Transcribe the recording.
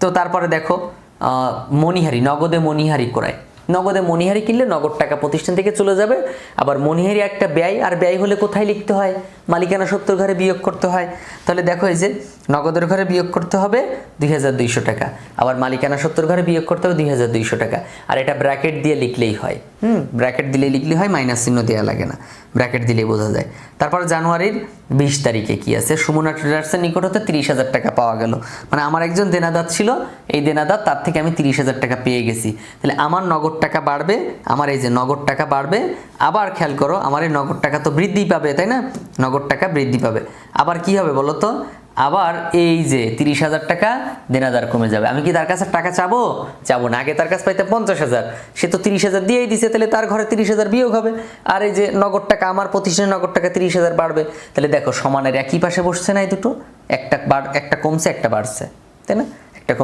তো তারপরে দেখো মণিহারি, নগদে মণিহারি ক্রয়। নগদে মণিহারি কিনলে নগদ টাকা প্রতিষ্ঠান থেকে চলে যাবে। আবার মণিহারি একটা ব্যয়, আর ব্যয় হলে কোথায় লিখতে হয়? মালিকানা সত্ত্বর ঘরে বিয়োগ করতে হয়। তাহলে দেখো এই যে নগদের ঘরে বিয়োগ করতে হবে 2200 টাকা, আবার মালিকানা সত্ত্বর ঘরে বিয়োগ করতে হবে 2200 টাকা। আর এটা ব্র্যাকেট দিয়ে লিখলেই হয়, ব্র্যাকেট দিলেই লিখলেই হয়, মাইনাস চিহ্ন দেওয়া লাগে না, ব্র্যাকেট দিলেই বোঝা যায়। তারপর জানুয়ারির 20 তারিখে কি আছে? সুমনা ট্রেডার্সের নিকট হতে 30,000 টাকা পাওয়া গেল। মানে আমার একজন দেনাদার ছিল, এই দেনাদার, তার থেকে আমি 30,000 টাকা পেয়ে গেছি। তাহলে আমার নগদ টাকা বাড়বে, আমার এই যে নগদ টাকা বাড়বে। আবার খেয়াল করো, আমার এই নগদ টাকা তো বৃদ্ধি পাবে, তাই না? নগদ টাকা বৃদ্ধি পাবে। আবার কি হবে বলো তো? আবার এই যে 30,000 টাকা দেনাদার কমে যাবে। আমি কি তার কাছে টাকা চাবো? চাবো না। আগে তার কাছে পাইতে 50,000, সে তো 30,000 দিয়েই দিছে, তাহলে তার ঘরে 30,000 বিয়োগ হবে। আর এই যে নগদ টাকা, আমার প্রতিষ্ঠানের নগদ টাকা 30,000 বাড়বে। তাহলে দেখো সমানের একই পাশে বসছে না এই দুটো? একটা কমছে, একটা বাড়ছে, তাই না?